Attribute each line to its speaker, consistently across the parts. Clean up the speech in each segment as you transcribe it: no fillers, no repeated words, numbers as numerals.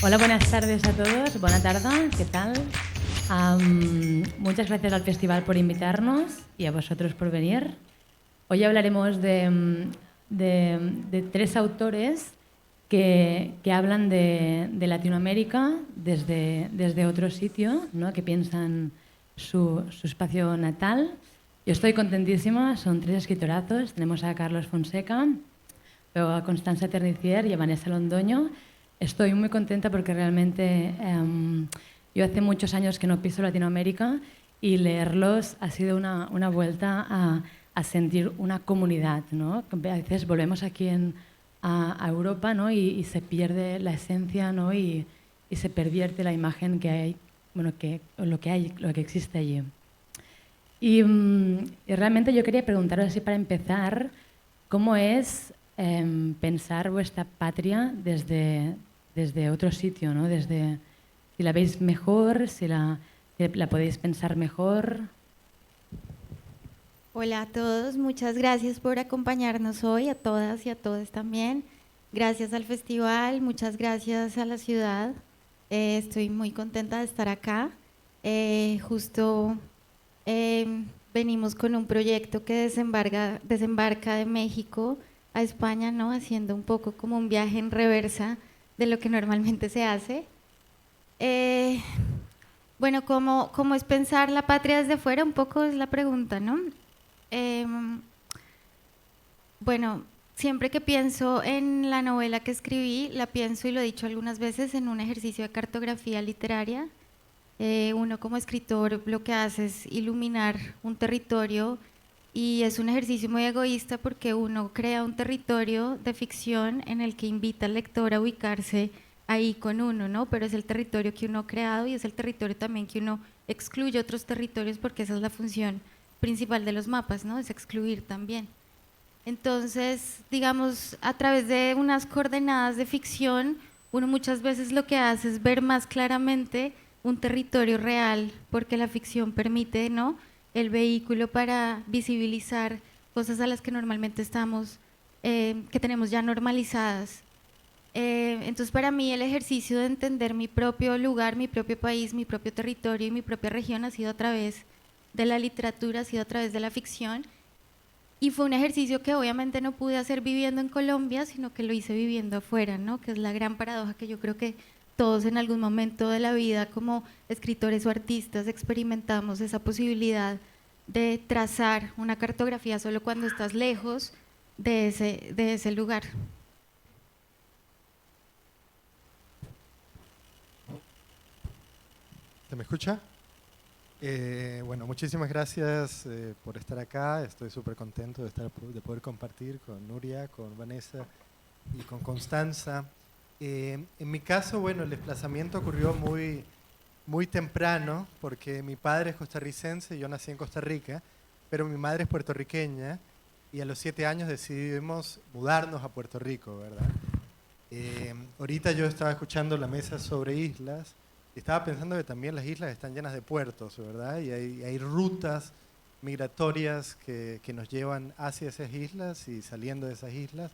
Speaker 1: Hola, buenas tardes a todos. Buena tarde, ¿qué tal? Muchas gracias al festival por invitarnos y a vosotros por venir. Hoy hablaremos de tres autores que hablan de Latinoamérica desde otro sitio, ¿no? Que piensan su espacio natal. Yo estoy contentísima, son tres escritorazos. Tenemos a Carlos Fonseca, luego a Constanza Ternicier y a Vanessa Londoño. Estoy muy contenta porque realmente yo hace muchos años que no piso Latinoamérica y leerlos ha sido una vuelta a sentir una comunidad, ¿no? A veces volvemos aquí a Europa, ¿no? Y se pierde la esencia, ¿no? Y se pervierte la imagen que hay, bueno, lo que existe allí. Y realmente yo quería preguntaros así para empezar, ¿cómo es pensar vuestra patria desde otro sitio, ¿no? Si la veis mejor, si la podéis pensar mejor.
Speaker 2: Hola a todos, muchas gracias por acompañarnos hoy, a todas y a todos también. Gracias al festival, muchas gracias a la ciudad. Estoy muy contenta de estar acá. Justo venimos con un proyecto que desembarca de México a España, ¿no? Haciendo un poco como un viaje en reversa de lo que normalmente se hace. Bueno, ¿cómo es pensar la patria desde fuera? Un poco es la pregunta, ¿no? Bueno, siempre que pienso en la novela que escribí, la pienso, y lo he dicho algunas veces, en un ejercicio de cartografía literaria. Uno como escritor lo que hace es iluminar un territorio y es un ejercicio muy egoísta porque uno crea un territorio de ficción en el que invita al lector a ubicarse ahí con uno, ¿no? Pero es el territorio que uno ha creado y es el territorio también que uno excluye otros territorios porque esa es la función principal de los mapas, ¿no? Es excluir también. Entonces, digamos, a través de unas coordenadas de ficción, uno muchas veces lo que hace es ver más claramente un territorio real, porque la ficción permite, ¿no?, el vehículo para visibilizar cosas a las que normalmente estamos, que tenemos ya normalizadas. Entonces, para mí el ejercicio de entender mi propio lugar, mi propio país, mi propio territorio y mi propia región ha sido a través de la literatura, ha sido a través de la ficción. Y fue un ejercicio que obviamente no pude hacer viviendo en Colombia, sino que lo hice viviendo afuera, ¿no? Que es la gran paradoja que yo creo que todos en algún momento de la vida como escritores o artistas experimentamos, esa posibilidad de trazar una cartografía solo cuando estás lejos de ese lugar.
Speaker 3: ¿Se me escucha? Bueno, muchísimas gracias por estar acá. Estoy súper contento de poder compartir con Nuria, con Vanessa y con Constanza. En mi caso, bueno, el desplazamiento ocurrió muy temprano porque mi padre es costarricense, yo nací en Costa Rica, pero mi madre es puertorriqueña y a los 7 años decidimos mudarnos a Puerto Rico, ¿verdad? Ahorita yo estaba escuchando la mesa sobre islas. Estaba pensando que también las islas están llenas de puertos, ¿verdad? Y hay rutas migratorias que nos llevan hacia esas islas y saliendo de esas islas.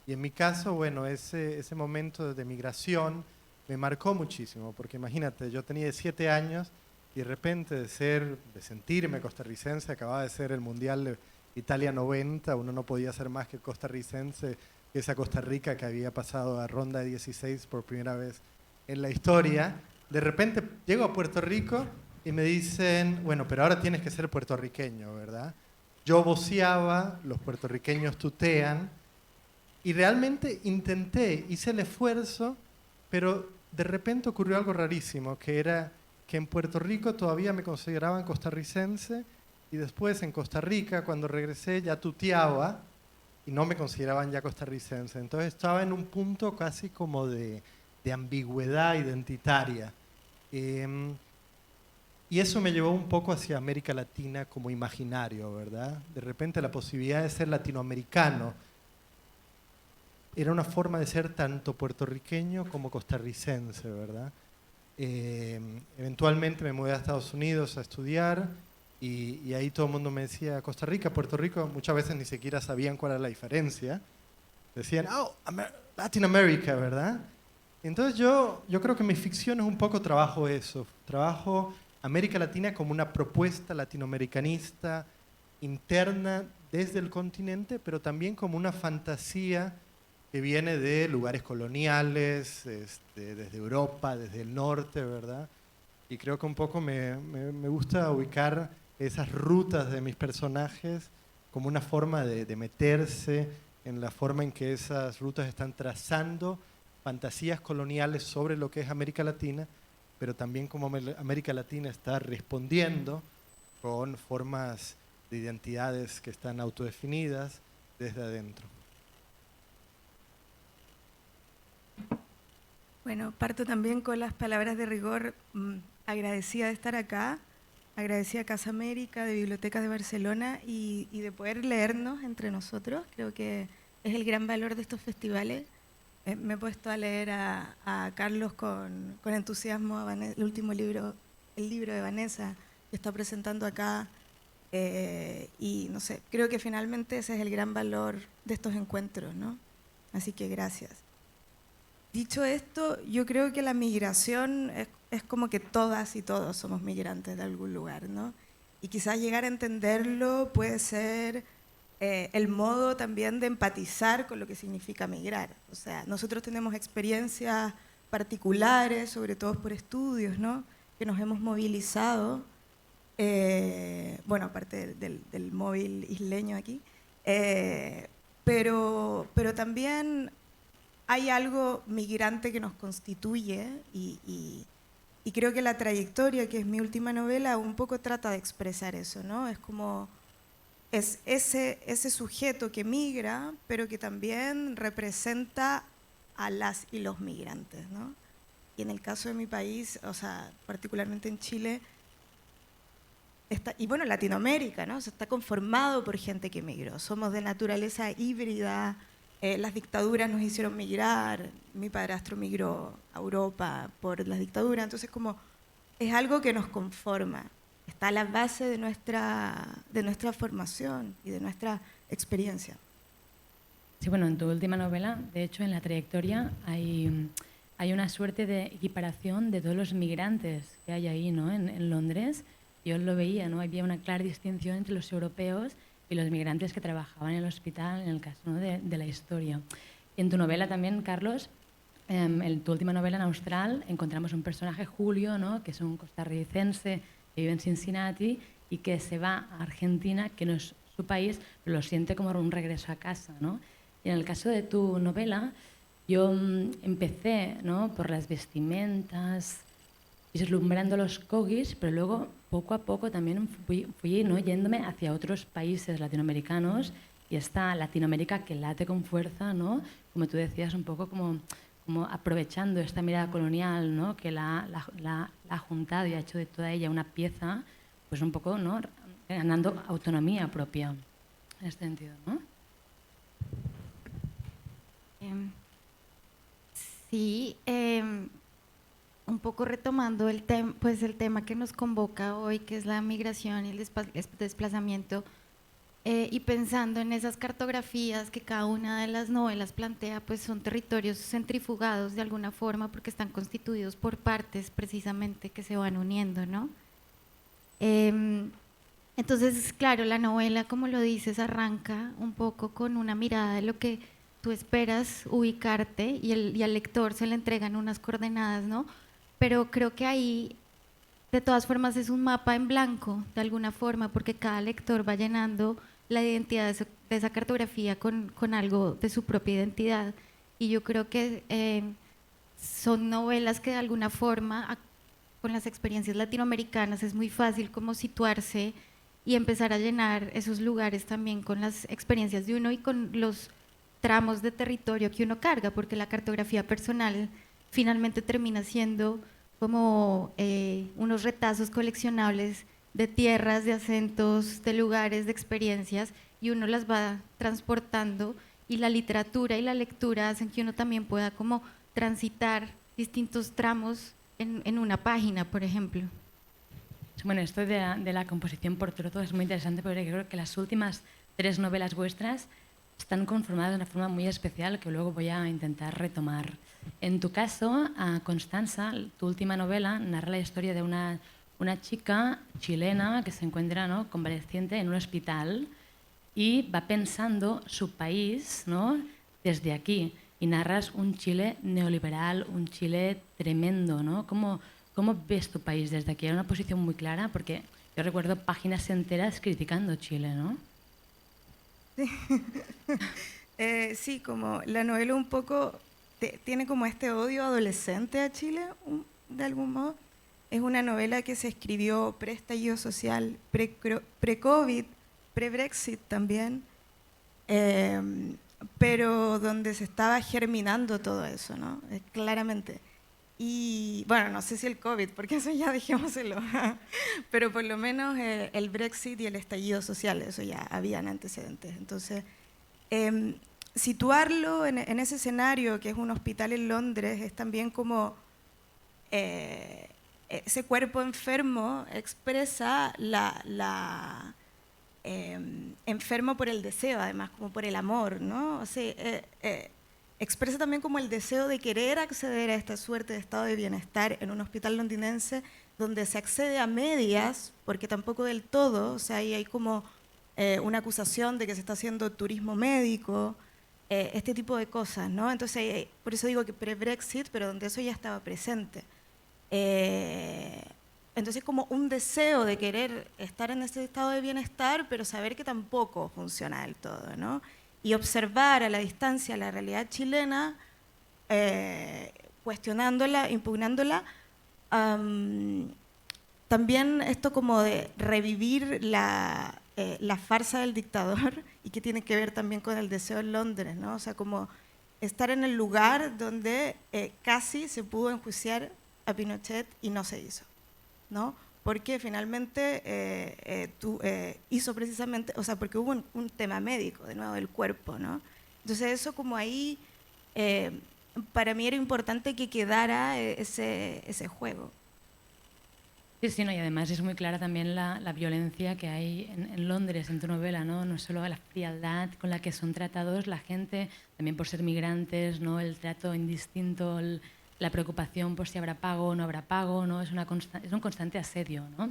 Speaker 3: Y en mi caso, bueno, ese momento de migración me marcó muchísimo, porque imagínate, yo tenía 7 años y de repente de sentirme costarricense, acababa de ser el Mundial de Italia 90, uno no podía ser más que costarricense, que esa Costa Rica que había pasado a ronda de 16 por primera vez en la historia. De repente llego a Puerto Rico y me dicen, bueno, pero ahora tienes que ser puertorriqueño, ¿verdad? Yo voceaba, los puertorriqueños tutean, y realmente hice el esfuerzo, pero de repente ocurrió algo rarísimo, que era que en Puerto Rico todavía me consideraban costarricense, y después en Costa Rica, cuando regresé, ya tuteaba, y no me consideraban ya costarricense. Entonces estaba en un punto casi como de ambigüedad identitaria. Y eso me llevó un poco hacia América Latina como imaginario, ¿verdad? De repente la posibilidad de ser latinoamericano era una forma de ser tanto puertorriqueño como costarricense, ¿verdad? Eventualmente me mudé a Estados Unidos a estudiar y ahí todo el mundo me decía Costa Rica, Puerto Rico, muchas veces ni siquiera sabían cuál era la diferencia. Decían, oh, Latin America, ¿verdad? Entonces yo creo que mi ficción es un poco trabajo eso, trabajo América Latina como una propuesta latinoamericanista interna desde el continente, pero también como una fantasía que viene de lugares coloniales, desde Europa, desde el norte, ¿verdad? Y creo que un poco me gusta ubicar esas rutas de mis personajes como una forma de meterse en la forma en que esas rutas están trazando fantasías coloniales sobre lo que es América Latina, pero también como América Latina está respondiendo con formas de identidades que están autodefinidas desde adentro.
Speaker 4: Bueno, parto también con las palabras de rigor, agradecida de estar acá, agradecida a Casa América, de Bibliotecas de Barcelona y de poder leernos entre nosotros. Creo que es el gran valor de estos festivales. Me he puesto a leer a Carlos con entusiasmo el último libro, el libro de Vanessa, que está presentando acá. Y no sé, creo que finalmente ese es el gran valor de estos encuentros, ¿no? Así que gracias. Dicho esto, yo creo que la migración es como que todas y todos somos migrantes de algún lugar, ¿no? Y quizás llegar a entenderlo puede ser el modo también de empatizar con lo que significa migrar. O sea, nosotros tenemos experiencias particulares, sobre todo por estudios, ¿no? Que nos hemos movilizado, bueno, aparte del móvil isleño aquí, pero también hay algo migrante que nos constituye y creo que La Trayectoria, que es mi última novela, un poco trata de expresar eso, ¿no? Es como es ese sujeto que migra, pero que también representa a las y los migrantes, ¿no? Y en el caso de mi país, o sea, particularmente en Chile, y bueno, Latinoamérica, ¿no? O sea, está conformado por gente que migró. Somos de naturaleza híbrida, las dictaduras nos hicieron migrar, mi padrastro migró a Europa por las dictaduras, entonces como es algo que nos conforma, está a la base de nuestra formación y de nuestra experiencia.
Speaker 1: Sí, bueno, en tu última novela, de hecho, en La Trayectoria, hay una suerte de equiparación de todos los migrantes que hay ahí, ¿no? En Londres. Yo lo veía, ¿no? Había una clara distinción entre los europeos y los migrantes que trabajaban en el hospital, en el caso, ¿no? de la historia. Y en tu novela también, Carlos, en tu última novela en Austral, encontramos un personaje, Julio, ¿no? Que es un costarricense que vive en Cincinnati y que se va a Argentina, que no es su país, pero lo siente como un regreso a casa, ¿no? Y en el caso de tu novela, yo empecé, ¿no? Por las vestimentas, vislumbrando los cogis, pero luego poco a poco también fui ¿no? yéndome hacia otros países latinoamericanos y esta Latinoamérica que late con fuerza, ¿no? Como tú decías, un poco como aprovechando esta mirada colonial, ¿no? Que la ha juntado y ha hecho de toda ella una pieza, pues un poco, ¿no? Ganando autonomía propia en este sentido, ¿no?
Speaker 2: Sí, un poco retomando el tema que nos convoca hoy, que es la migración y el desplazamiento, y pensando en esas cartografías que cada una de las novelas plantea, pues son territorios centrifugados de alguna forma porque están constituidos por partes precisamente que se van uniendo, ¿no? Entonces, claro, la novela, como lo dices, arranca un poco con una mirada de lo que tú esperas ubicarte y al lector se le entregan unas coordenadas, ¿no? Pero creo que ahí, de todas formas, es un mapa en blanco, de alguna forma, porque cada lector va llenando la identidad de esa cartografía con algo de su propia identidad. Y yo creo que son novelas que de alguna forma, con las experiencias latinoamericanas, es muy fácil como situarse y empezar a llenar esos lugares también con las experiencias de uno y con los tramos de territorio que uno carga, porque la cartografía personal finalmente termina siendo como unos retazos coleccionables de tierras, de acentos, de lugares, de experiencias, y uno las va transportando, y la literatura y la lectura hacen que uno también pueda como transitar distintos tramos en una página, por ejemplo.
Speaker 1: Bueno, esto de la composición por trozos es muy interesante porque creo que las últimas 3 novelas vuestras están conformadas de una forma muy especial que luego voy a intentar retomar. En tu caso, Constanza, tu última novela narra la historia de una chica chilena que se encuentra, ¿no?, convaleciente en un hospital y va pensando su país, ¿no?, desde aquí. Y narras un Chile neoliberal, un Chile tremendo, ¿no? ¿Cómo ves tu país desde aquí? Era una posición muy clara porque yo recuerdo páginas enteras criticando Chile, ¿no?
Speaker 4: Sí, como la novela un poco tiene como este odio adolescente a Chile, de algún modo. Es una novela que se escribió pre-estallido social, pre-COVID, pre-Brexit también, pero donde se estaba germinando todo eso, ¿no? Claramente. Y bueno, no sé si el COVID, porque eso ya dejémoselo, pero por lo menos el Brexit y el estallido social, eso ya habían antecedentes. Entonces, situarlo en ese escenario, que es un hospital en Londres, es también como ese cuerpo enfermo expresa enfermo por el deseo, además, como por el amor, ¿no? O sea, expresa también como el deseo de querer acceder a esta suerte de estado de bienestar en un hospital londinense donde se accede a medias, porque tampoco del todo, o sea, ahí hay como una acusación de que se está haciendo turismo médico, este tipo de cosas, ¿no? Entonces, por eso digo que pre-Brexit, pero donde eso ya estaba presente. Entonces, como un deseo de querer estar en ese estado de bienestar, pero saber que tampoco funciona del todo, ¿no? Y observar a la distancia la realidad chilena, cuestionándola, impugnándola. También esto como de revivir la farsa del dictador y que tiene que ver también con el deseo en Londres, ¿no? O sea, como estar en el lugar donde casi se pudo enjuiciar a Pinochet y no se hizo, ¿no? Porque finalmente hizo precisamente, o sea, porque hubo un tema médico, de nuevo, del cuerpo, ¿no? Entonces eso como ahí, para mí era importante que quedara ese juego.
Speaker 1: Sí, sí, no, y además es muy clara también la violencia que hay en Londres, en tu novela, ¿no? No solo la frialdad con la que son tratados la gente, también por ser migrantes, ¿no? El trato indistinto, la preocupación por si habrá pago o no habrá pago, ¿no? Es un constante asedio, ¿no?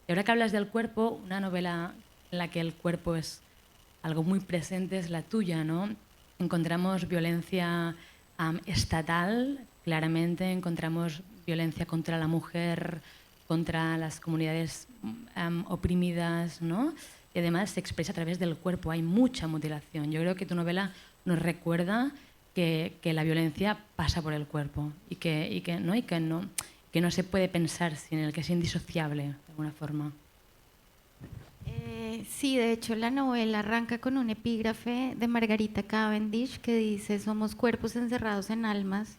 Speaker 1: Y ahora que hablas del cuerpo, una novela en la que el cuerpo es algo muy presente es la tuya, ¿no? Encontramos violencia estatal, claramente, encontramos violencia contra la mujer, contra las comunidades oprimidas, ¿no? Y además se expresa a través del cuerpo, hay mucha mutilación. Yo creo que tu novela nos recuerda que la violencia pasa por el cuerpo y que no se puede pensar sin él, que es indisociable de alguna forma.
Speaker 2: Sí, de hecho la novela arranca con un epígrafe de Margarita Cavendish que dice: somos cuerpos encerrados en almas,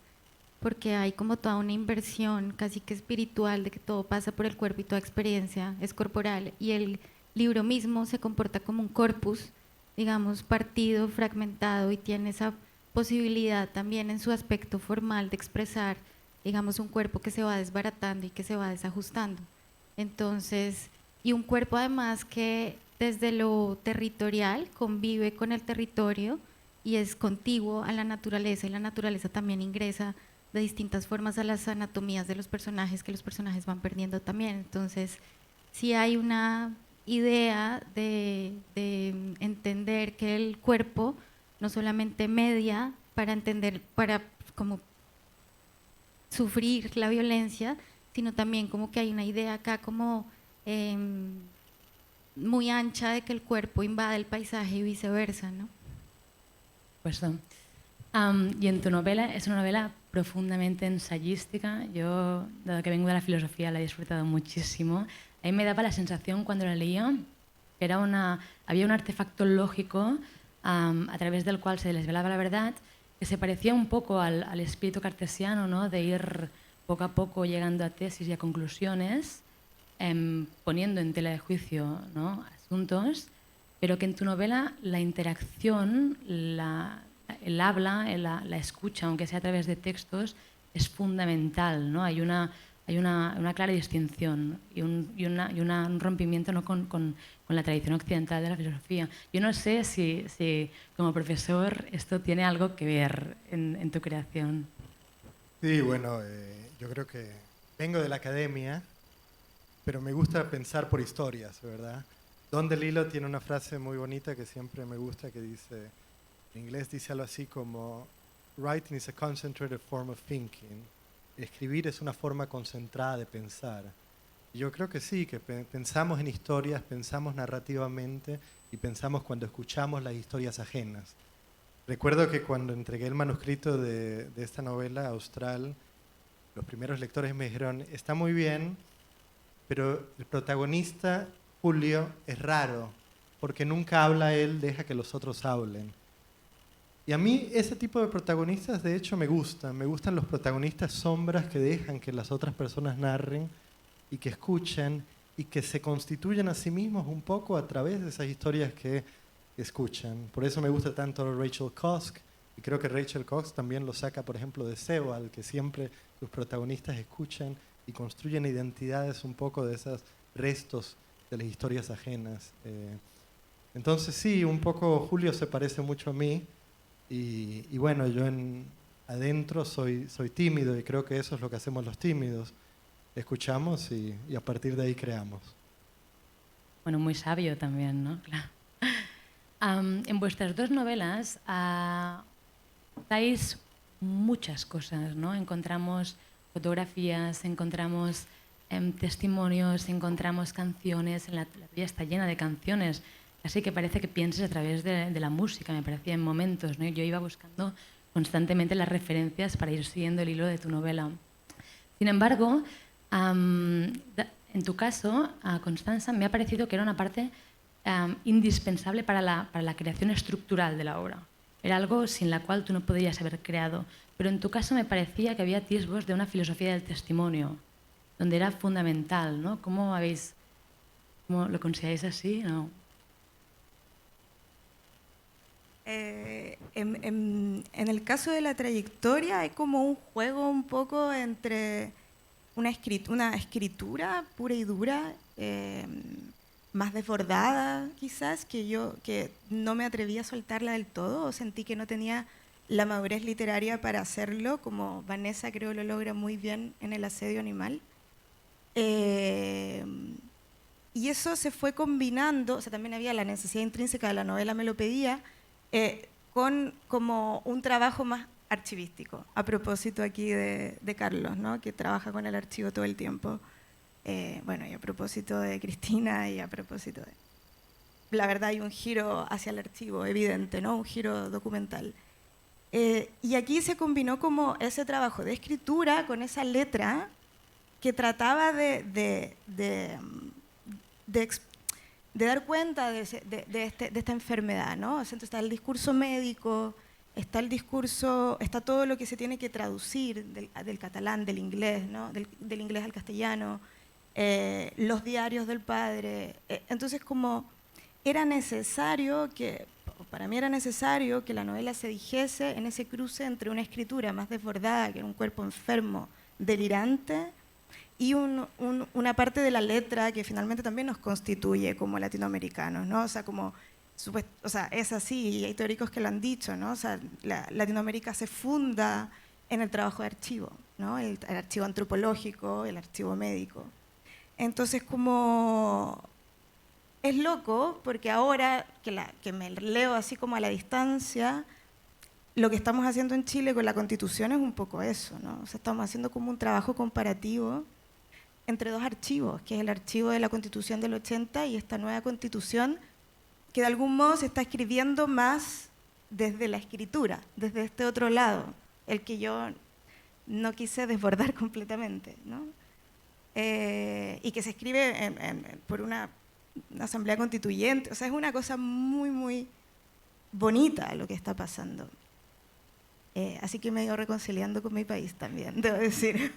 Speaker 2: porque hay como toda una inversión casi que espiritual de que todo pasa por el cuerpo y toda experiencia es corporal, y el libro mismo se comporta como un corpus, digamos, partido, fragmentado, y tiene esa posibilidad también en su aspecto formal de expresar, digamos, un cuerpo que se va desbaratando y que se va desajustando. Entonces, y un cuerpo además que desde lo territorial convive con el territorio y es contiguo a la naturaleza, y la naturaleza también ingresa de distintas formas a las anatomías de los personajes, que los personajes van perdiendo también. Entonces, sí hay una idea de entender que el cuerpo no solamente media para entender, para como sufrir la violencia, sino también como que hay una idea acá como muy ancha de que el cuerpo invade el paisaje y viceversa, ¿no?
Speaker 1: Pues y en tu novela, es una novela profundamente ensayística. Yo, dado que vengo de la filosofía, la he disfrutado muchísimo. A mí me daba la sensación cuando la leía que había un artefacto lógico a través del cual se desvelaba la verdad, que se parecía un poco al espíritu cartesiano, ¿no? De ir poco a poco llegando a tesis y a conclusiones, poniendo en tela de juicio, ¿no?, asuntos, pero que en tu novela la interacción, el habla, la escucha, aunque sea a través de textos, es fundamental, ¿no? Hay hay una clara distinción y un rompimiento, ¿no?, con la tradición occidental de la filosofía. Yo no sé si como profesor esto tiene algo que ver en tu creación.
Speaker 3: Sí, bueno, yo creo que vengo de la academia, pero me gusta pensar por historias, ¿verdad? Don DeLillo tiene una frase muy bonita que siempre me gusta, que dice, en inglés dice algo así como, writing is a concentrated form of thinking. Escribir es una forma concentrada de pensar. Y yo creo que sí, que pensamos en historias, pensamos narrativamente y pensamos cuando escuchamos las historias ajenas. Recuerdo que cuando entregué el manuscrito de esta novela Austral, los primeros lectores me dijeron, está muy bien, pero el protagonista, Julio, es raro, porque nunca habla él, deja que los otros hablen. Y a mí ese tipo de protagonistas de hecho me gustan los protagonistas sombras que dejan que las otras personas narren y que escuchen y que se constituyen a sí mismos un poco a través de esas historias que escuchan. Por eso me gusta tanto Rachel Cusk, y creo que Rachel Cusk también lo saca, por ejemplo, de Sebald, que siempre sus protagonistas escuchan y construyen identidades un poco de esos restos de las historias ajenas. Entonces sí, un poco Julio se parece mucho a mí, y bueno, yo adentro soy tímido, y creo que eso es lo que hacemos los tímidos. Escuchamos y a partir de ahí creamos.
Speaker 1: Bueno, muy sabio también, ¿no? Claro. En vuestras dos novelas dais muchas cosas, ¿no? Encontramos fotografías, encontramos testimonios, encontramos canciones. La tuya está llena de canciones, así que parece que pienses a través de la música, me parecía en momentos, ¿no? Yo iba buscando constantemente las referencias para ir siguiendo el hilo de tu novela. Sin embargo, en tu caso, Constanza, me ha parecido que era una parte indispensable para la creación estructural de la obra. Era algo sin la cual tú no podrías haber creado. Pero en tu caso me parecía que había atisbos de una filosofía del testimonio, donde era fundamental, ¿no? ¿Cómo lo consideráis así? ¿No?
Speaker 4: En el caso de la trayectoria hay como un juego un poco entre una escritura pura y dura, más desbordada quizás, que no me atreví a soltarla del todo, o sentí que no tenía la madurez literaria para hacerlo, como Vanessa creo lo logra muy bien en El asedio animal. Y eso se fue combinando, o sea, también había la necesidad intrínseca de la novela, me lo pedía, con como un trabajo más archivístico, a propósito aquí de Carlos, ¿no?, que trabaja con el archivo todo el tiempo. Bueno, y a propósito de Cristina y a propósito de... La verdad hay un giro hacia el archivo evidente, ¿no?, un giro documental. Y aquí se combinó como ese trabajo de escritura con esa letra que trataba de dar cuenta de esta enfermedad, ¿no? O sea, entonces está el discurso médico, está todo lo que se tiene que traducir del catalán, del inglés, ¿no? Del inglés al castellano, los diarios del padre. Entonces, como para mí era necesario que la novela se dijese en ese cruce entre una escritura más desbordada, que era un cuerpo enfermo, delirante, y una parte de la letra que finalmente también nos constituye como latinoamericanos, ¿no? O sea, es así, y hay teóricos que lo han dicho, ¿no? O sea, Latinoamérica se funda en el trabajo de archivo, ¿no? El archivo antropológico, el archivo médico. Entonces, como es loco, porque ahora que me leo así como a la distancia, lo que estamos haciendo en Chile con la Constitución es un poco eso, ¿no? O sea, estamos haciendo como un trabajo comparativo entre dos archivos, que es el archivo de la Constitución del 80 y esta nueva Constitución, que de algún modo se está escribiendo más desde la escritura, desde este otro lado, el que yo no quise desbordar completamente, ¿no? Y que se escribe por una asamblea constituyente. O sea, es una cosa muy, muy bonita lo que está pasando. Así que me he ido reconciliando con mi país también, debo decir.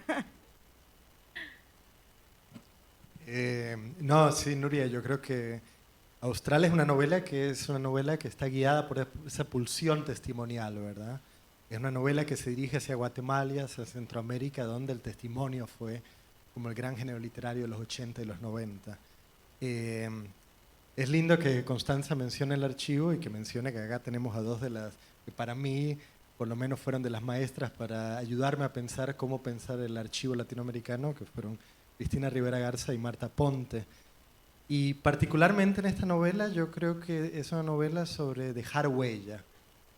Speaker 3: No, sí, Nuria, yo creo que Austral es una novela que está guiada por esa pulsión testimonial, ¿verdad? Es una novela que se dirige hacia Guatemala, hacia Centroamérica, donde el testimonio fue como el gran género literario de los 80 y los 90. Es lindo que Constanza mencione el archivo y que mencione que acá tenemos a dos de las que para mí por lo menos fueron de las maestras para ayudarme a pensar cómo pensar el archivo latinoamericano, que fueron Cristina Rivera Garza y Marta Ponte. Y particularmente en esta novela yo creo que es una novela sobre dejar huella.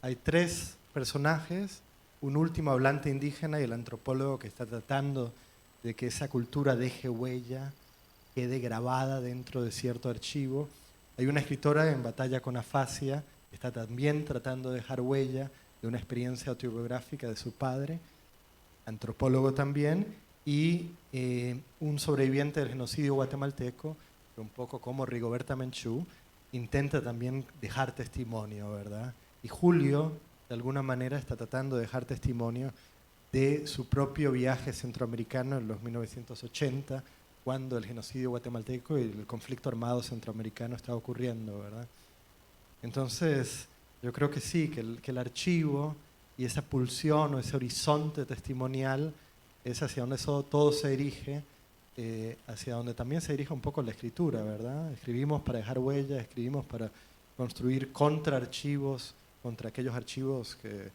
Speaker 3: Hay tres personajes, un último hablante indígena y el antropólogo que está tratando de que esa cultura deje huella, quede grabada dentro de cierto archivo. Hay una escritora en batalla con afasia que está también tratando de dejar huella de una experiencia autobiográfica de su padre, antropólogo también, y un sobreviviente del genocidio guatemalteco, que un poco como Rigoberta Menchú, intenta también dejar testimonio, ¿verdad? Y Julio, de alguna manera, está tratando de dejar testimonio de su propio viaje centroamericano en los 1980, cuando el genocidio guatemalteco y el conflicto armado centroamericano está ocurriendo, ¿verdad? Entonces, yo creo que sí, que el archivo y esa pulsión o ese horizonte testimonial es hacia donde todo se dirige, hacia donde también se dirige un poco la escritura, ¿verdad? Escribimos para dejar huella, escribimos para construir contraarchivos, contra aquellos archivos que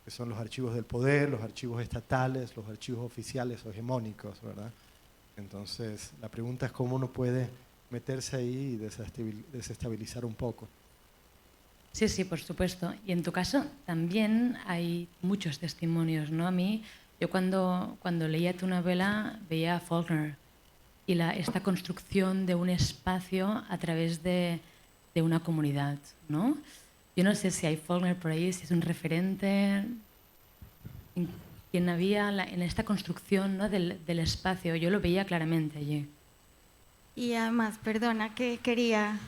Speaker 3: son los archivos del poder, los archivos estatales, los archivos oficiales o hegemónicos, ¿verdad? Entonces, la pregunta es cómo uno puede meterse ahí y desestabilizar un poco.
Speaker 1: Sí, sí, por supuesto. Y en tu caso también hay muchos testimonios, ¿no? A mí, yo cuando leía tu novela veía a Faulkner y esta construcción de un espacio a través de una comunidad, ¿no? Yo no sé si hay Faulkner por ahí, si es un referente, quien había en esta construcción, ¿no? del espacio. Yo lo veía claramente allí.
Speaker 2: Y además, perdona, que quería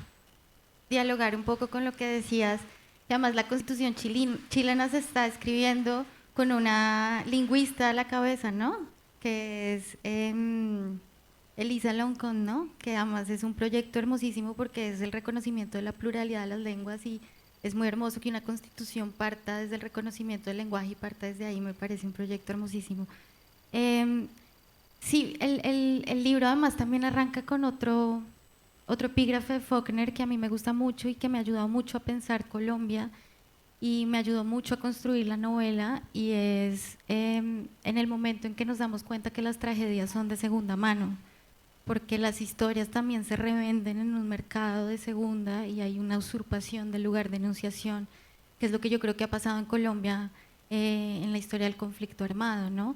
Speaker 2: dialogar un poco con lo que decías, que además la Constitución chilena se está escribiendo con una lingüista a la cabeza, ¿no? Que es Elisa Loncón, ¿no? Que además es un proyecto hermosísimo porque es el reconocimiento de la pluralidad de las lenguas y es muy hermoso que una Constitución parta desde el reconocimiento del lenguaje y parta desde ahí, me parece un proyecto hermosísimo. Sí, el libro además también arranca con otro epígrafe de Faulkner que a mí me gusta mucho y que me ha ayudado mucho a pensar Colombia y me ayudó mucho a construir la novela, y es en el momento en que nos damos cuenta que las tragedias son de segunda mano, porque las historias también se revenden en un mercado de segunda y hay una usurpación del lugar de enunciación, que es lo que yo creo que ha pasado en Colombia en la historia del conflicto armado, ¿no?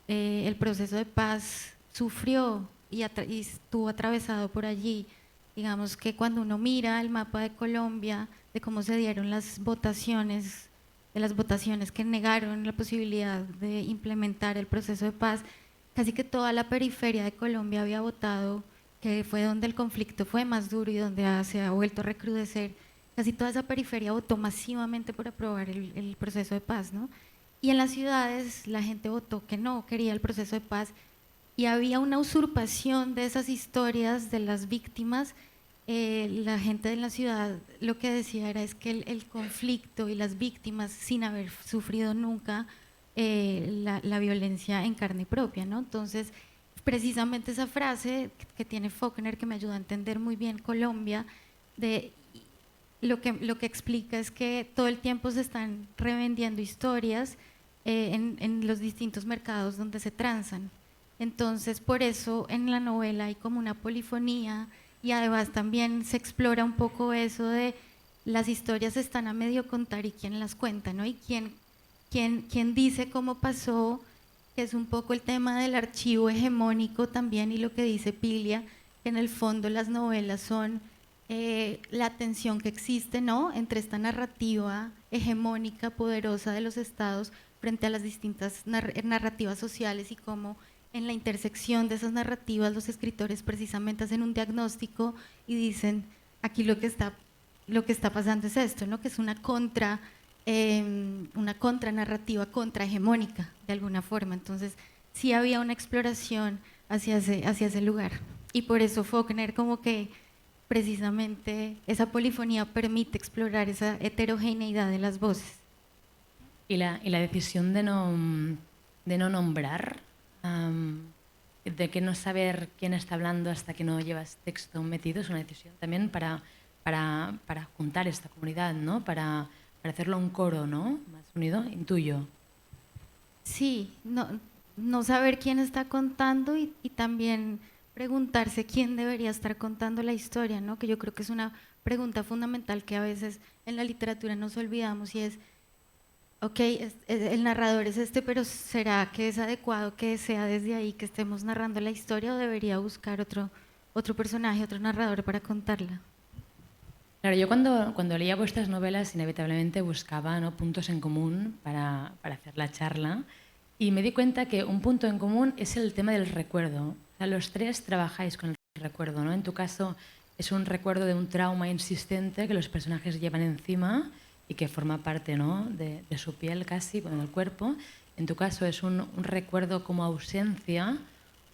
Speaker 2: El proceso de paz sufrió y estuvo atravesado por allí. Digamos que cuando uno mira el mapa de Colombia, de cómo se dieron las votaciones, de las votaciones que negaron la posibilidad de implementar el proceso de paz, casi que toda la periferia de Colombia había votado, que fue donde el conflicto fue más duro y donde se ha vuelto a recrudecer. Casi toda esa periferia votó masivamente por aprobar el proceso de paz, ¿no? Y en las ciudades la gente votó que no quería el proceso de paz, y había una usurpación de esas historias de las víctimas. La gente de la ciudad lo que decía era es que el conflicto y las víctimas, sin haber sufrido nunca la violencia en carne propia, ¿no? Entonces, precisamente esa frase que tiene Faulkner, que me ayuda a entender muy bien Colombia, lo que explica es que todo el tiempo se están revendiendo historias en los distintos mercados donde se transan. Entonces, por eso en la novela hay como una polifonía, y además también se explora un poco eso de las historias están a medio contar y quién las cuenta, ¿no? Y quién dice cómo pasó, que es un poco el tema del archivo hegemónico también, y lo que dice Pilia, que en el fondo las novelas son la tensión que existe, ¿no? Entre esta narrativa hegemónica, poderosa de los estados frente a las distintas narrativas sociales, y cómo en la intersección de esas narrativas los escritores precisamente hacen un diagnóstico y dicen, aquí lo que está pasando es esto, ¿no? Que es una contranarrativa contrahegemónica de alguna forma. Entonces sí había una exploración hacia ese lugar, y por eso Faulkner como que precisamente esa polifonía permite explorar esa heterogeneidad de las voces.
Speaker 1: Y la decisión de no nombrar de que no saber quién está hablando hasta que no llevas texto metido es una decisión también para juntar esta comunidad, ¿no? Para hacerlo un coro, ¿no? Más unido, intuyo.
Speaker 2: Sí, no saber quién está contando y también preguntarse quién debería estar contando la historia, ¿no? Que yo creo que es una pregunta fundamental que a veces en la literatura nos olvidamos y es, ok, el narrador es este, pero ¿será que es adecuado que sea desde ahí que estemos narrando la historia o debería buscar otro personaje, otro narrador para contarla?
Speaker 1: Claro, yo cuando leía vuestras novelas inevitablemente buscaba, ¿no?, puntos en común para hacer la charla y me di cuenta que un punto en común es el tema del recuerdo. O sea, los tres trabajáis con el recuerdo, ¿no? En tu caso es un recuerdo de un trauma insistente que los personajes llevan encima y que forma parte, ¿no?, de su piel casi, con el cuerpo. En tu caso es un recuerdo como ausencia,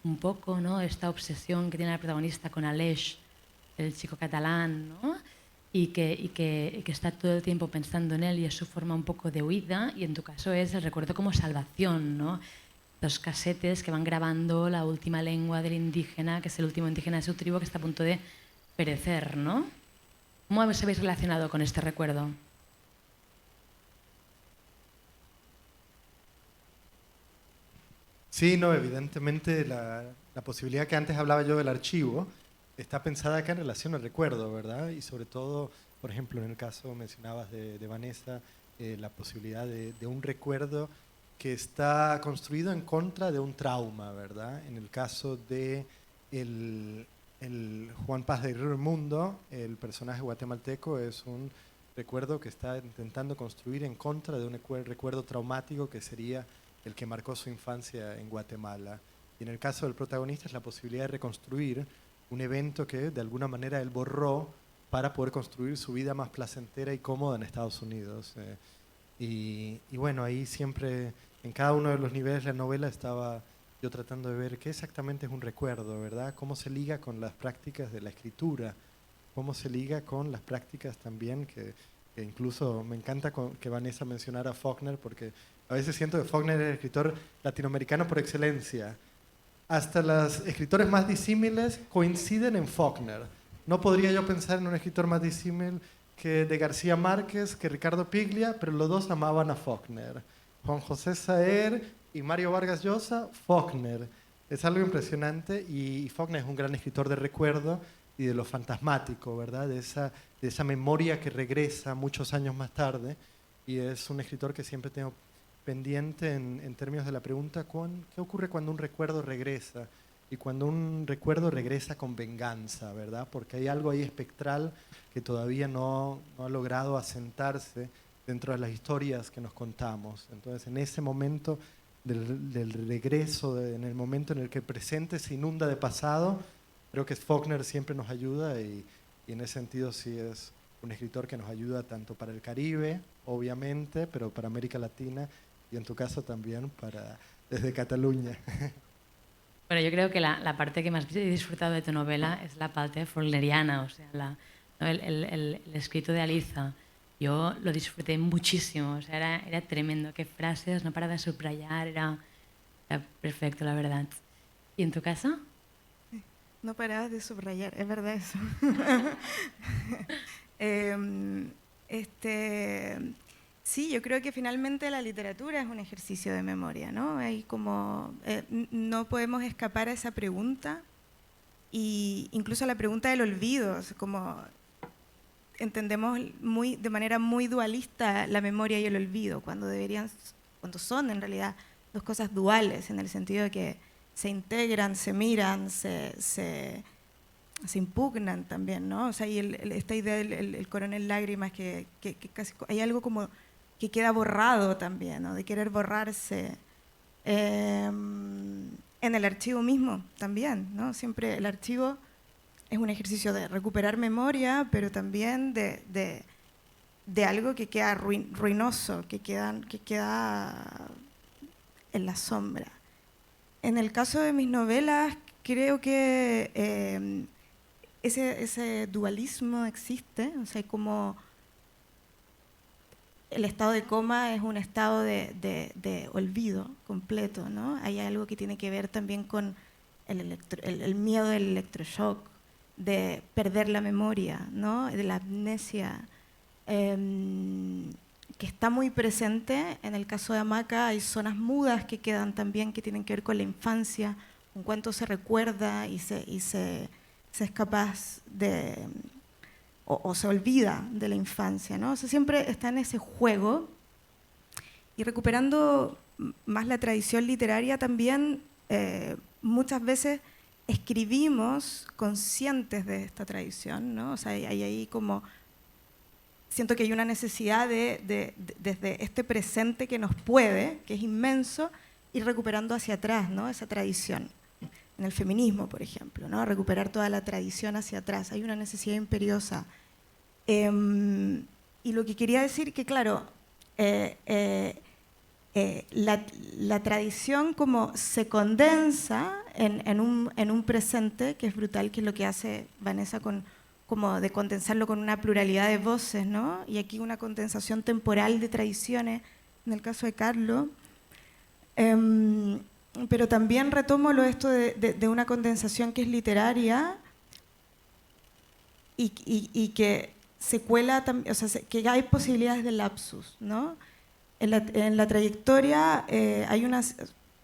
Speaker 1: un poco, ¿no?, esta obsesión que tiene la protagonista con Aleix, el chico catalán, ¿no?, y que está todo el tiempo pensando en él y es su forma un poco de huida, y en tu caso es el recuerdo como salvación, ¿no? Los casetes que van grabando la última lengua del indígena, que es el último indígena de su tribu que está a punto de perecer, ¿no? ¿Cómo os habéis relacionado con este recuerdo?
Speaker 3: Sí, no, evidentemente la posibilidad que antes hablaba yo del archivo está pensada acá en relación al recuerdo, ¿verdad? Y sobre todo, por ejemplo, en el caso mencionabas de Vanessa, la posibilidad de un recuerdo que está construido en contra de un trauma, ¿verdad? En el caso de el Juan Paz de Río Mundo, el personaje guatemalteco es un recuerdo que está intentando construir en contra de un recuerdo traumático que sería el que marcó su infancia en Guatemala. Y en el caso del protagonista es la posibilidad de reconstruir un evento que de alguna manera él borró para poder construir su vida más placentera y cómoda en Estados Unidos. Y bueno, ahí siempre, en cada uno de los niveles de la novela estaba yo tratando de ver qué exactamente es un recuerdo, ¿verdad? Cómo se liga con las prácticas de la escritura, cómo se liga con las prácticas también que incluso me encanta que Vanessa mencionara a Faulkner, porque a veces siento que Faulkner es el escritor latinoamericano por excelencia. Hasta los escritores más disímiles coinciden en Faulkner. No podría yo pensar en un escritor más disímil que de García Márquez, que Ricardo Piglia, pero los dos amaban a Faulkner. Juan José Saer y Mario Vargas Llosa, Faulkner. Es algo impresionante y Faulkner es un gran escritor de recuerdo y de lo fantasmático, ¿verdad? De esa memoria que regresa muchos años más tarde, y es un escritor que siempre tengo pendiente en términos de la pregunta, ¿qué ocurre cuando un recuerdo regresa? Y cuando un recuerdo regresa con venganza, ¿verdad? Porque hay algo ahí espectral que todavía no ha logrado asentarse dentro de las historias que nos contamos. Entonces, en ese momento del regreso, en el momento en el que el presente se inunda de pasado, creo que Faulkner siempre nos ayuda y en ese sentido sí es un escritor que nos ayuda tanto para el Caribe, obviamente, pero para América Latina y en tu caso también desde Cataluña.
Speaker 1: Bueno, yo creo que la parte que más he disfrutado de tu novela es la parte faulkneriana, o sea, ¿no?, el escrito de Aliza. Yo lo disfruté muchísimo, o sea, era tremendo, qué frases, no paraba de subrayar, era perfecto, la verdad. ¿Y en tu caso?
Speaker 4: No parabas de subrayar, es verdad eso. Sí, yo creo que finalmente la literatura es un ejercicio de memoria, ¿no? Hay como, no podemos escapar a esa pregunta, y incluso a la pregunta del olvido, o sea, como entendemos de manera muy dualista la memoria y el olvido, cuando son en realidad dos cosas duales, en el sentido de que se integran, se miran, se impugnan también, ¿no? O sea, y esta idea del coronel Lágrimas, que casi hay algo como que queda borrado también, ¿no? De querer borrarse. En el archivo mismo también, ¿no? Siempre el archivo es un ejercicio de recuperar memoria, pero también de algo que queda ruinoso, que queda en la sombra. En el caso de mis novelas, creo que ese dualismo existe, o sea, como el estado de coma es un estado de olvido completo, ¿no? Hay algo que tiene que ver también con el miedo del electroshock, de perder la memoria, ¿no? De la amnesia, que está muy presente. En el caso de Hamaca hay zonas mudas que quedan también, que tienen que ver con la infancia, con cuánto se recuerda y se es capaz de, o se olvida de la infancia, ¿no? O sea, siempre está en ese juego. Y recuperando más la tradición literaria también, muchas veces escribimos conscientes de esta tradición, ¿no? O sea, hay ahí como, siento que hay una necesidad desde este presente que nos puede, que es inmenso, ir recuperando hacia atrás, ¿no? Esa tradición. En el feminismo, por ejemplo, ¿no? Recuperar toda la tradición hacia atrás. Hay una necesidad imperiosa. Y lo que quería decir que, claro, la tradición como se condensa en un presente, que es brutal, que es lo que hace Vanessa como de condensarlo con una pluralidad de voces, ¿no? Y aquí una condensación temporal de tradiciones, en el caso de Carlo. Pero también retomo esto de una condensación que es literaria y que se cuela, o sea, que hay posibilidades de lapsus, ¿no? En la trayectoria hay unas,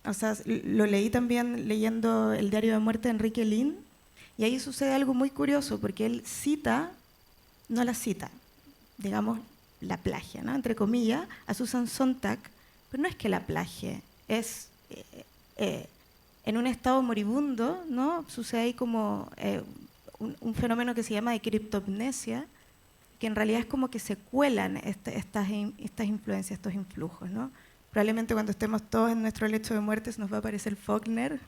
Speaker 4: o sea, lo leí también leyendo el diario de muerte de Enrique Lin, y ahí sucede algo muy curioso, porque él cita, no la cita, digamos, la plagia, ¿no? Entre comillas, a Susan Sontag, pero no es que la plagie, es en un estado moribundo, ¿no? Sucede ahí como un fenómeno que se llama de criptopnesia, que en realidad es como que se cuelan estas influencias, estos influjos, ¿no? Probablemente cuando estemos todos en nuestro lecho de muerte nos va a aparecer Faulkner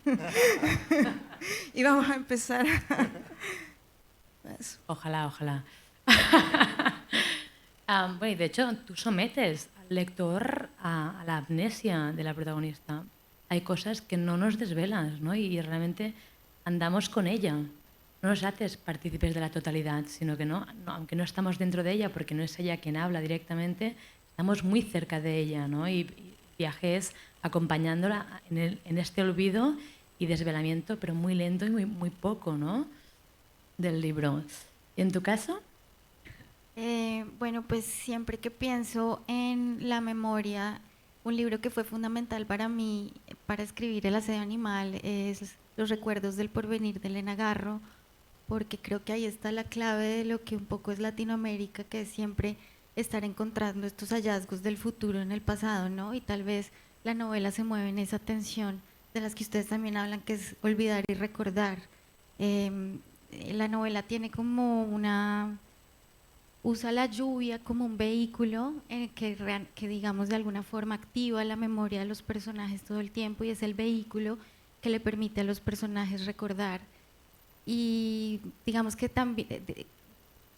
Speaker 4: y vamos a empezar eso.
Speaker 1: Ojalá, ojalá. Bueno, y de hecho, tú sometes al lector a la amnesia de la protagonista. Hay cosas que no nos desvelas, ¿no? Y realmente andamos con ella. No nos haces partícipes de la totalidad, sino que aunque no estamos dentro de ella, porque no es ella quien habla directamente, estamos muy cerca de ella, ¿no? Y viajes acompañándola en este olvido y desvelamiento, pero muy lento y muy poco, ¿no? Del libro. ¿Y en tu caso?
Speaker 2: Bueno, pues siempre que pienso en la memoria, un libro que fue fundamental para mí para escribir El asedio animal es Los recuerdos del porvenir de Elena Garro, porque creo que ahí está la clave de lo que un poco es Latinoamérica, que es siempre estar encontrando estos hallazgos del futuro en el pasado, ¿no? Y tal vez la novela se mueve en esa tensión de las que ustedes también hablan, que es olvidar y recordar. La novela tiene como usa la lluvia como un vehículo que digamos de alguna forma activa la memoria de los personajes todo el tiempo, y es el vehículo que le permite a los personajes recordar. Y digamos que también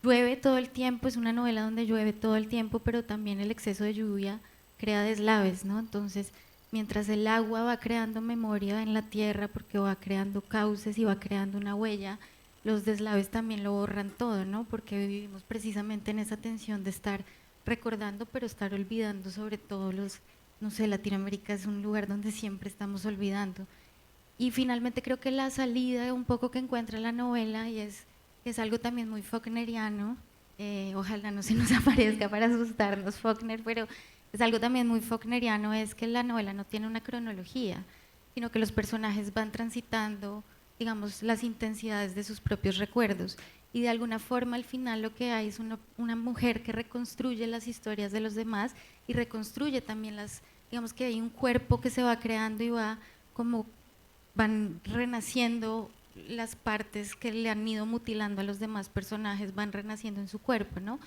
Speaker 2: llueve todo el tiempo, es una novela donde llueve todo el tiempo, pero también el exceso de lluvia crea deslaves, ¿no? Entonces, mientras el agua va creando memoria en la tierra, porque va creando cauces y va creando una huella, los deslaves también lo borran todo, ¿no? Porque vivimos precisamente en esa tensión de estar recordando, pero estar olvidando, sobre todo no sé, Latinoamérica es un lugar donde siempre estamos olvidando. Y finalmente creo que la salida un poco que encuentra la novela, y es algo también muy faulkneriano, ojalá no se nos aparezca para asustarnos Faulkner, pero es algo también muy faulkneriano, es que la novela no tiene una cronología, sino que los personajes van transitando, digamos, las intensidades de sus propios recuerdos, y de alguna forma al final lo que hay es una mujer que reconstruye las historias de los demás y reconstruye también digamos que hay un cuerpo que se va creando y van renaciendo las partes que le han ido mutilando a los demás personajes, van renaciendo en su cuerpo, ¿no?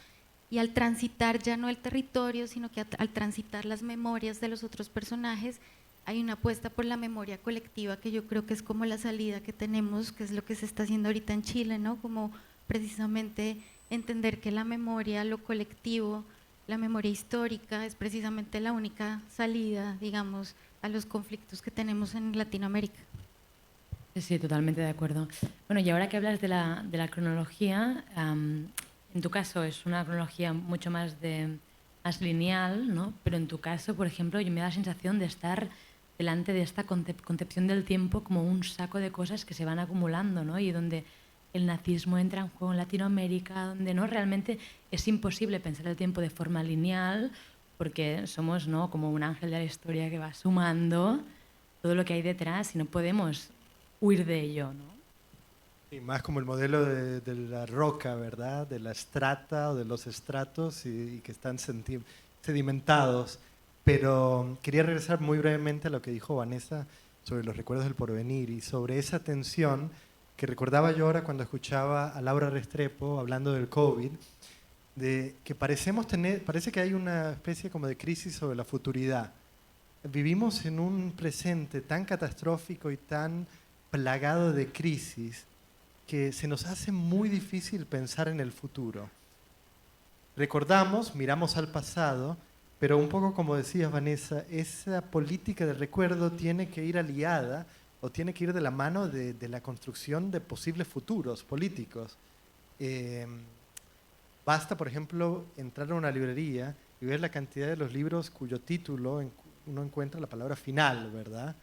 Speaker 2: Y al transitar ya no el territorio, sino que al transitar las memorias de los otros personajes, hay una apuesta por la memoria colectiva que yo creo que es como la salida que tenemos, que es lo que se está haciendo ahorita en Chile, ¿no? Como precisamente entender que la memoria, lo colectivo, la memoria histórica es precisamente la única salida, digamos, a los conflictos que tenemos en Latinoamérica.
Speaker 1: Sí, totalmente de acuerdo. Bueno, y ahora que hablas de la cronología, en tu caso es una cronología mucho más lineal, ¿no? Pero en tu caso, por ejemplo, yo me da la sensación de estar delante de esta concepción del tiempo como un saco de cosas que se van acumulando, ¿no? Y donde el nazismo entra en juego en Latinoamérica, donde no realmente es imposible pensar el tiempo de forma lineal, porque somos, ¿no?, como un ángel de la historia que va sumando todo lo que hay detrás y no podemos huir de ello, ¿no?
Speaker 3: Y más como el modelo de la roca, ¿verdad? De la estrata o de los estratos y que están sedimentados. Pero quería regresar muy brevemente a lo que dijo Vanessa sobre los recuerdos del porvenir y sobre esa tensión que recordaba yo ahora cuando escuchaba a Laura Restrepo hablando del COVID, de que parece que hay una especie como de crisis sobre la futuridad. Vivimos en un presente tan catastrófico y tan plagado de crisis que se nos hace muy difícil pensar en el futuro. Recordamos, miramos al pasado, pero un poco como decías, Vanessa, esa política de recuerdo tiene que ir aliada o tiene que ir de la mano de la construcción de posibles futuros políticos. Basta, por ejemplo, entrar a una librería y ver la cantidad de los libros cuyo título uno encuentra la palabra final, ¿verdad?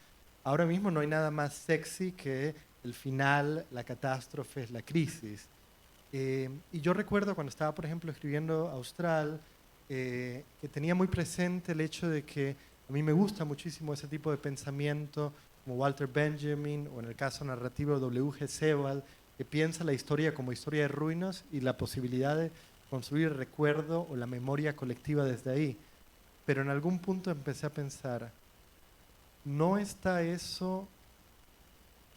Speaker 3: Ahora mismo no hay nada más sexy que el final, la catástrofe, la crisis. Y yo recuerdo cuando estaba, por ejemplo, escribiendo Austral, que tenía muy presente el hecho de que a mí me gusta muchísimo ese tipo de pensamiento, como Walter Benjamin, o en el caso narrativo W.G. Sebald, que piensa la historia como historia de ruinas y la posibilidad de construir el recuerdo o la memoria colectiva desde ahí. Pero en algún punto empecé a pensar, ¿no está eso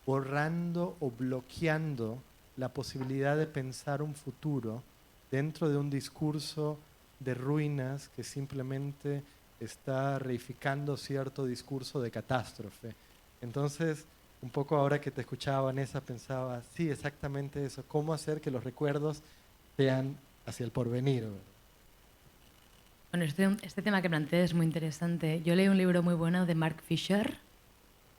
Speaker 3: borrando o bloqueando la posibilidad de pensar un futuro dentro de un discurso de ruinas que simplemente está reificando cierto discurso de catástrofe? Entonces, un poco ahora que te escuchaba, Vanessa, pensaba, sí, exactamente eso, cómo hacer que los recuerdos sean hacia el porvenir, ¿verdad?
Speaker 1: Bueno, este tema que planteas es muy interesante. Yo leí un libro muy bueno de Mark Fisher,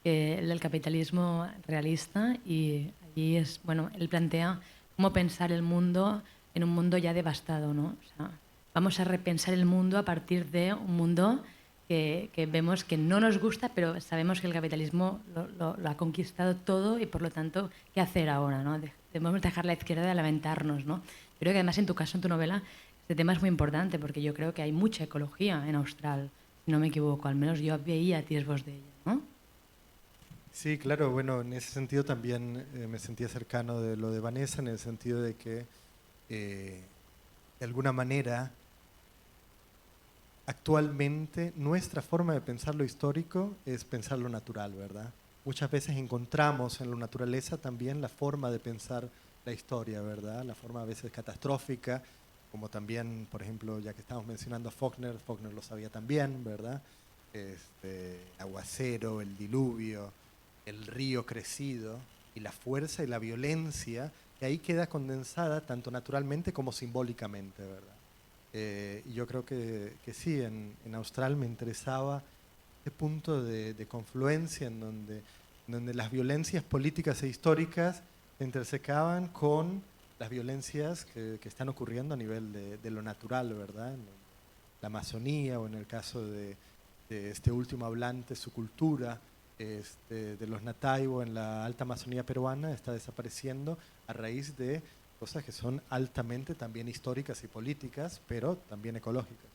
Speaker 1: el del capitalismo realista, y allí es, bueno, él plantea cómo pensar el mundo en un mundo ya devastado, ¿no? O sea, vamos a repensar el mundo a partir de un mundo que vemos que no nos gusta, pero sabemos que el capitalismo lo ha conquistado todo y por lo tanto, ¿qué hacer ahora, no? Debemos dejar la izquierda de lamentarnos, ¿no? Creo que además en tu caso, en tu novela, este tema es muy importante porque yo creo que hay mucha ecología en Austral, si no me equivoco, al menos yo veía atisbos de ella, ¿no?
Speaker 3: Sí, claro, bueno, en ese sentido también me sentía cercano de lo de Vanessa, en el sentido de que de alguna manera actualmente nuestra forma de pensar lo histórico es pensar lo natural, ¿verdad? Muchas veces encontramos en la naturaleza también la forma de pensar la historia, ¿verdad? La forma a veces catastrófica, como también, por ejemplo, ya que estamos mencionando a Faulkner lo sabía también, ¿verdad? Aguacero, el diluvio, el río crecido y la fuerza y la violencia, que ahí queda condensada tanto naturalmente como simbólicamente, ¿verdad? Y yo creo que sí, en Austral me interesaba este punto de confluencia en donde las violencias políticas e históricas se intersecaban con las violencias que están ocurriendo a nivel de lo natural, ¿verdad? En la Amazonía o en el caso de este último hablante, su cultura de los Nataibo en la alta Amazonía peruana está desapareciendo a raíz de cosas que son altamente también históricas y políticas, pero también ecológicas.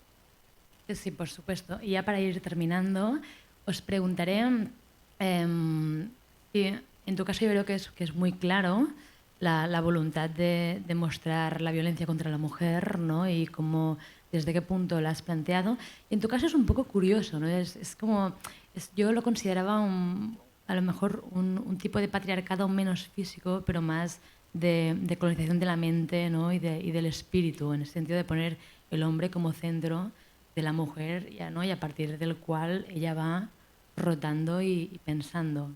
Speaker 1: Sí, por supuesto. Y ya para ir terminando, os preguntaré, si en tu caso yo creo que es muy claro la voluntad de mostrar la violencia contra la mujer, ¿no? Y cómo, desde qué punto la has planteado. Y en tu caso es un poco curioso, ¿no? Es como, yo lo consideraba a lo mejor un tipo de patriarcado menos físico, pero más de colonización de la mente, ¿no? y del espíritu, en el sentido de poner el hombre como centro de la mujer, ya, ¿no? Y a partir del cual ella va rotando y pensando.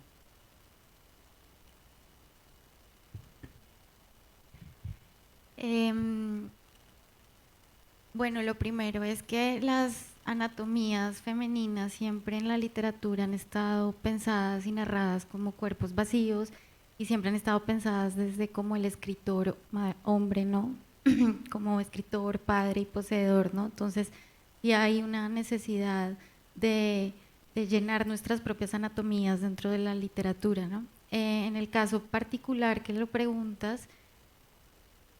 Speaker 2: Bueno, lo primero es que las anatomías femeninas siempre en la literatura han estado pensadas y narradas como cuerpos vacíos y siempre han estado pensadas desde como el escritor hombre, ¿no? Como escritor, padre y poseedor, ¿no? Entonces, sí hay una necesidad de llenar nuestras propias anatomías dentro de la literatura, ¿no? En el caso particular que lo preguntas,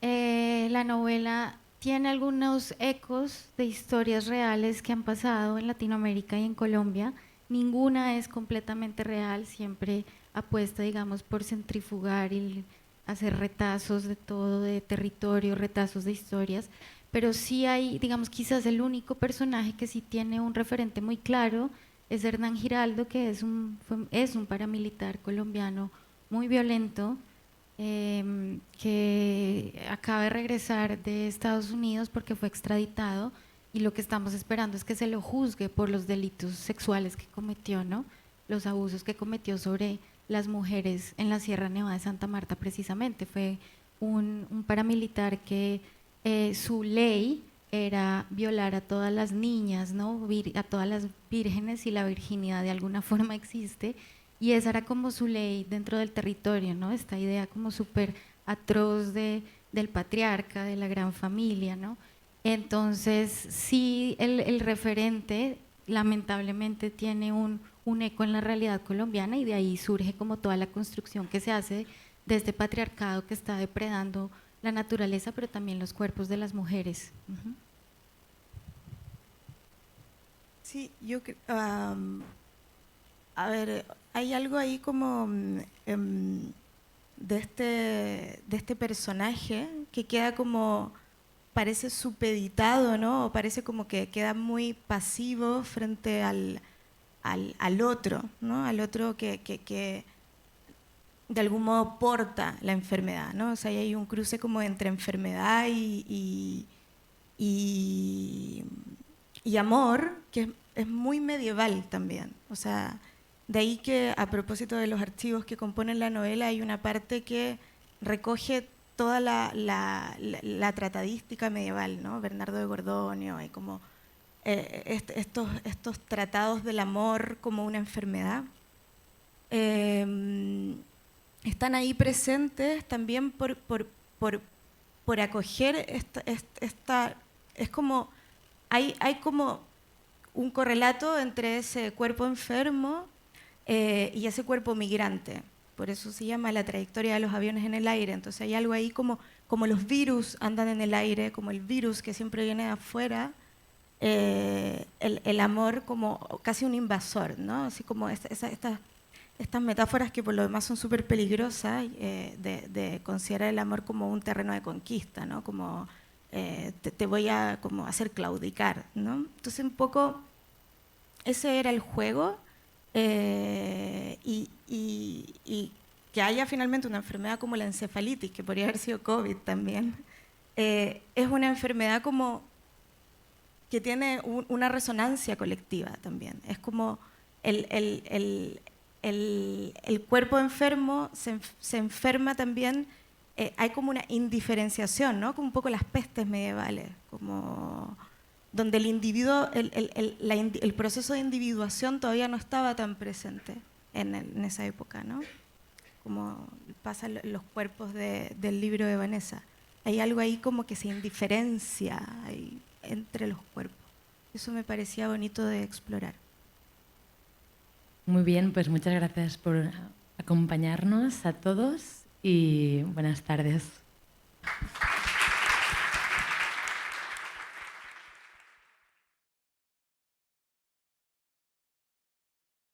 Speaker 2: la novela tiene algunos ecos de historias reales que han pasado en Latinoamérica y en Colombia. Ninguna es completamente real, siempre apuesta, digamos, por centrifugar y hacer retazos de todo, de territorio, retazos de historias, pero sí hay, digamos, quizás el único personaje que sí tiene un referente muy claro es Hernán Giraldo, que es un paramilitar colombiano muy violento, que acaba de regresar de Estados Unidos porque fue extraditado, y lo que estamos esperando es que se lo juzgue por los delitos sexuales que cometió, ¿no? Los abusos que cometió sobre las mujeres en la Sierra Nevada de Santa Marta precisamente. Fue un paramilitar que su ley era violar a todas las niñas, ¿no? A todas las vírgenes, y la virginidad de alguna forma existe, y esa era como su ley dentro del territorio, ¿no? Esta idea como súper atroz del patriarca, de la gran familia, ¿no? Entonces sí, el referente lamentablemente tiene un eco en la realidad colombiana, y de ahí surge como toda la construcción que se hace de este patriarcado que está depredando la naturaleza, pero también los cuerpos de las mujeres.
Speaker 4: Sí, a ver, hay algo ahí como de este personaje que queda como, parece supeditado, ¿no? O parece como que queda muy pasivo frente al otro, ¿no? Al otro que de algún modo porta la enfermedad, ¿no? O sea, hay un cruce como entre enfermedad y amor, que es muy medieval también. O sea, de ahí que, a propósito de los archivos que componen la novela, hay una parte que recoge toda la tratadística medieval, ¿no? Bernardo de Gordonio, hay como estos tratados del amor como una enfermedad. Están ahí presentes también por acoger esta es como, hay como un correlato entre ese cuerpo enfermo y ese cuerpo migrante. Por eso se llama la trayectoria de los aviones en el aire. Entonces hay algo ahí como los virus andan en el aire, como el virus que siempre viene de afuera, el amor como casi un invasor, ¿no? Así como estas metáforas que por lo demás son súper peligrosas, de considerar el amor como un terreno de conquista, ¿no? Como te voy a como hacer claudicar, ¿no? Entonces un poco ese era el juego, y que haya finalmente una enfermedad como la encefalitis, que podría haber sido COVID también, es una enfermedad como que tiene una resonancia colectiva también. Es como el cuerpo enfermo se enferma también, hay como una indiferenciación, ¿no? Como un poco las pestes medievales, como donde el individuo, el proceso de individuación todavía no estaba tan presente en esa época, ¿no? Como pasa en los cuerpos del libro de Vanessa. Hay algo ahí como que se indiferencia ahí entre los cuerpos. Eso me parecía bonito de explorar.
Speaker 1: Muy bien, pues muchas gracias por acompañarnos a todos y buenas tardes.